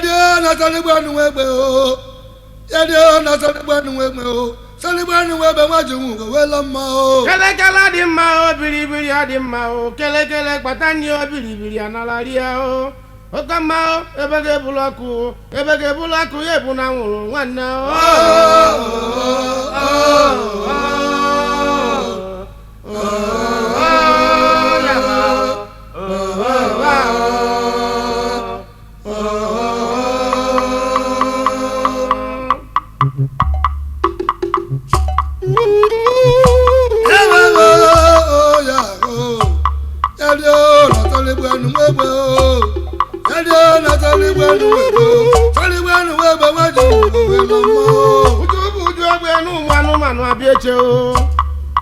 Yadio na Salibanu Webe o. Yadio na Salibanu Webe o. Salibanu Webe wajumu go welama o. Kele kele di ma o biri biri adi ma o. Kele kele patani o biri biri analaria o. Okama o ebege bulaku yebu na nwuru nwanna o.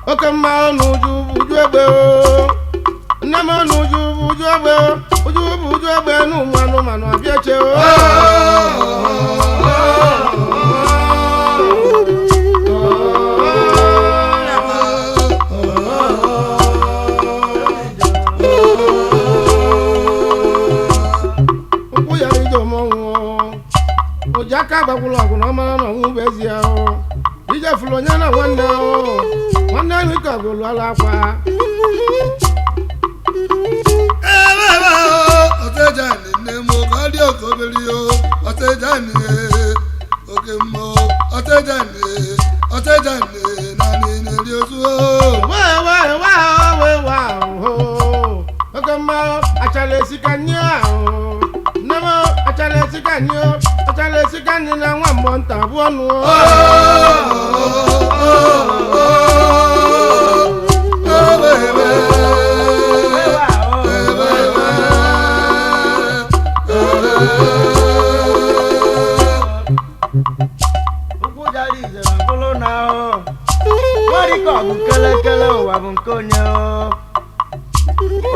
Okama nuju egbe o Nama nuju egbe o Uju egbe nu manu abieche o Uku ya rijo mo Ojaka gbagulo na ma na wu Ezie o Ije fulo nya na nwanne o Nwanne ni ka golu ala kwa Otejani nemo kadi okobeli o Otejani okemo Otejani nani neri osu o Wa o Okama achale sikanya o Nemo achale sikanya na nwa monta buonu o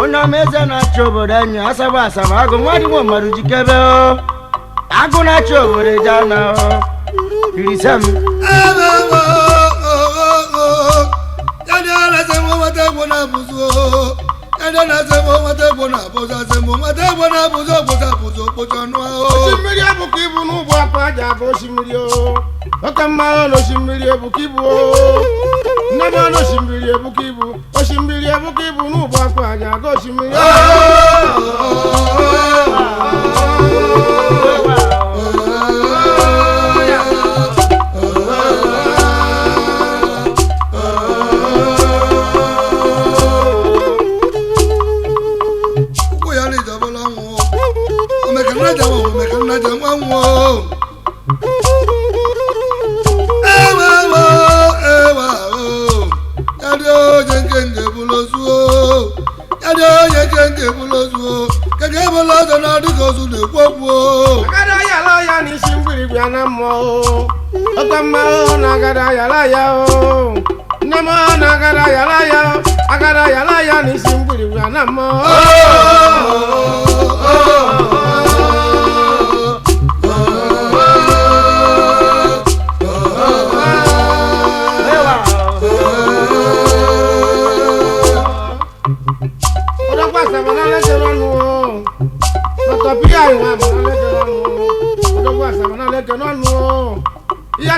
Ona meze na chobodanyo asaba ago mwadi mo marujikebe o ago na chobore jana o irisam Yadio na semo wate bona buzo Yadio na semo wate bona boza semo wate bona buzo no o Osimiri ebukibu n'ugbo akwa aja bụ osimiri o Okama o osimiri ebukibu o Nnebe o osimiri ebukibu n'ugbo akwa aja bụ osimiri Agada yala ya ni simbiri gwana mo Okama o na agada yala ya o Nama na agada yala ya ni simbiri gwana mo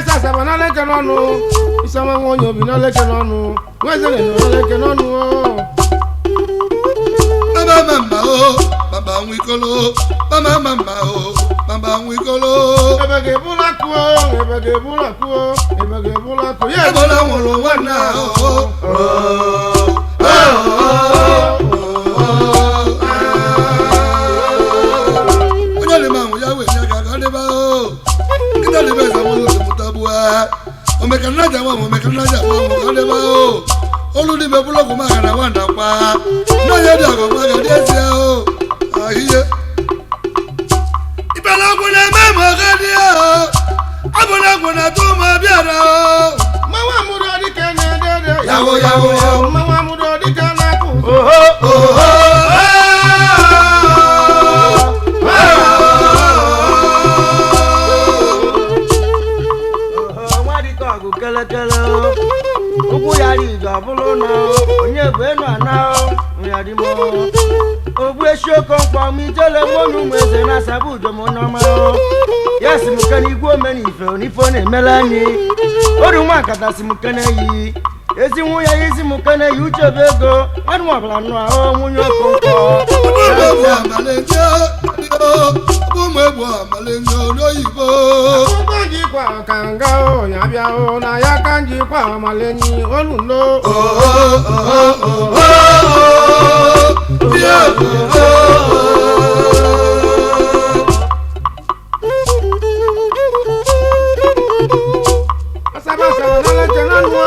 Asaba na leke nonu Isama ngonyo bi na leke nonu Wezele na leke nonu Mama o Baba nwikolo Mama o Baba nwikolo Ebege bulaku Ye bola wolo wana o Onyale mamu yawe nyaga kadeba o Kitale beza wolo mutabua Omekana jawa kadeba o Oludi be buloku magana wanda pa No yedi ago magadi Ezie o Ahiye Ibala kuna memo gadi o Abuna tuma biara o Mawa mudo dikene dede Yawo Mawa mudo dikene ku Kele Uku yari ga bulu na onye benu ana o yari mo ogbuesioko mkpọ m ijele nwonu ụmụ eze na Asaba udomọnọma ya si m kene igwe omenife onife na-emela anyị oru nwa nkata si m kene yi ezi nwunye ya isi m kene yi uche bụ ego nwadụ ọbụla nụ ahụ nwunye okonkwo ụmụ egwu amalenyo n'oyibo kanjikwa kanga ya bịa na ya kanjikwa amalenyi olundo Asaba na leke nanu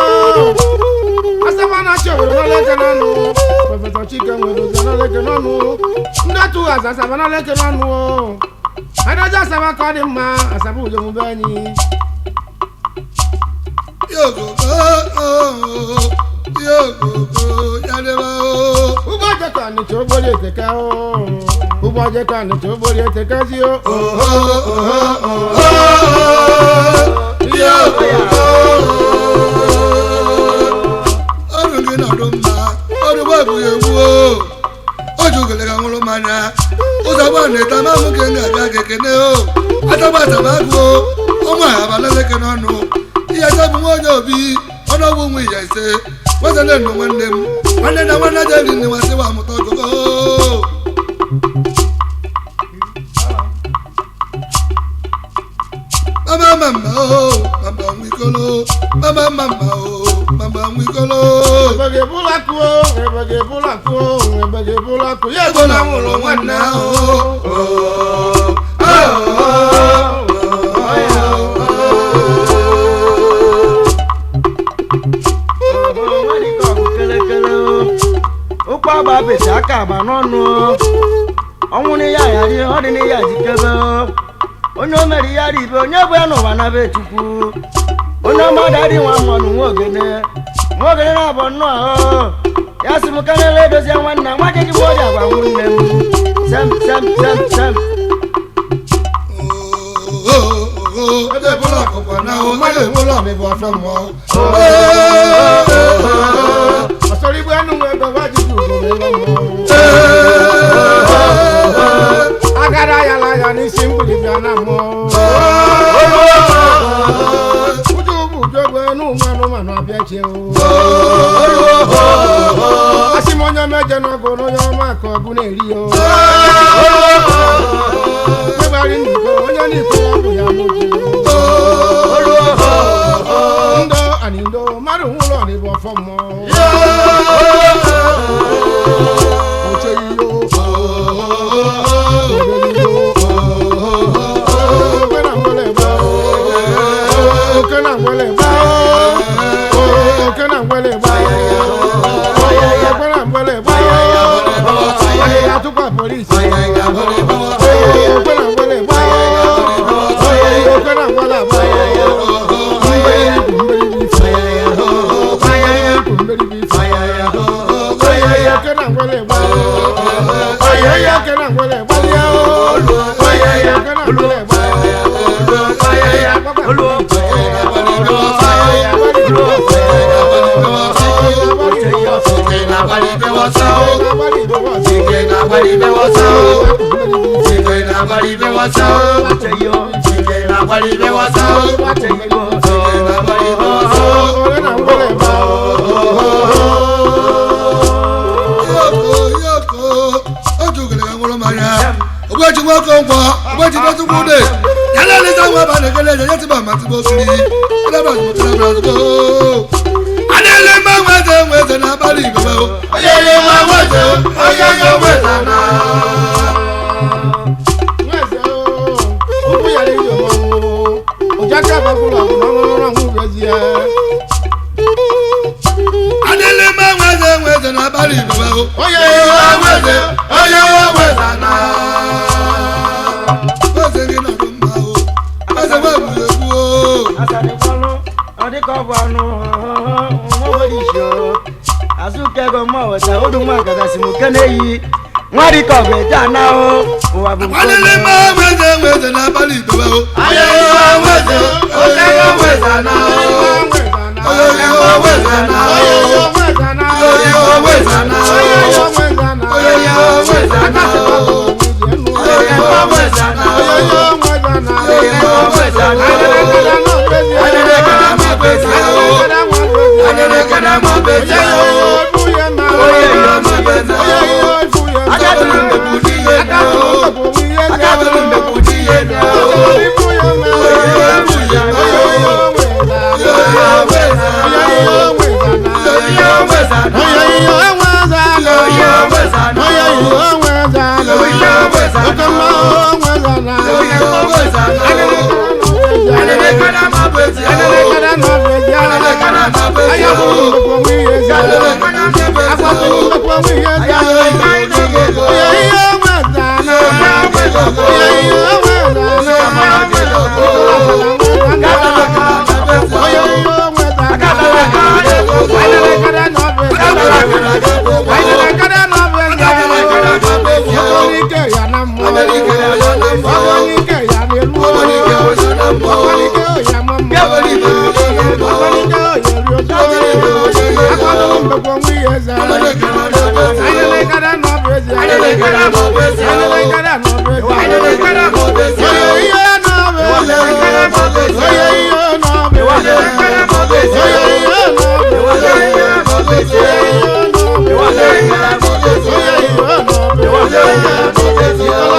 Asaba na chọrọ na leke nanu Professor Chike nwere na leke nanu ndatu Asaba na leke nanu Adaja Asaba ka dị mma Asaba ujomu anyị yogogo yadeba ụbọchị ka anyị chọrọ gbori eteke ụbọchị ka anyị chọrọ gbori eteke si ọrụ gị nọdụ mma ọrụ gba abụghị egwu o jugere ka nwụrụ mmanya ụzọ gba na-eta ma mụ ka ga-abịa ga ekene Asaba agụ ọnwa abaleleke n'ọnụ ihe Asaba nwa onye obi ọnụọgwụ nwe ya ise wezana nnụ nwanne m nwanne na nwanne jeri nne nwasị wa amụta ọgụgụ mama nwikolo ebege bulaku ya ego na nwụrụ nwanne ahụ ụkwa agba bete aka agba n'ọnụ ọnwụ na ya yari ọ dị na ya jikebe onye o mere ya ribe onye bụ ya n'ụwa na be Chukwu onye ọmada dị nwa mmanụ nwa ogene na-abụ nnọọ ahụ ya si m kanele edozie nwanna nwa jeji bụ ọrịa agwa nwunne m sem agara ya la ya n'isi mgbidi bịa na mmụọ uju bụ ujogbe n'ụmụ abịa chi asị m onye meje n'ọgụ n'onye ọma ka ọgụ na-eri mebari n'iko onye n'iko ya bụ ya n'oji ndo ani ndo mmadụ nwụrụ ọdịbụ ọfọ mmụọ oche iyo nwari ka ọgụ eje anahụ ụwa bụ nweze n'abalị ibewe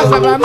Asaba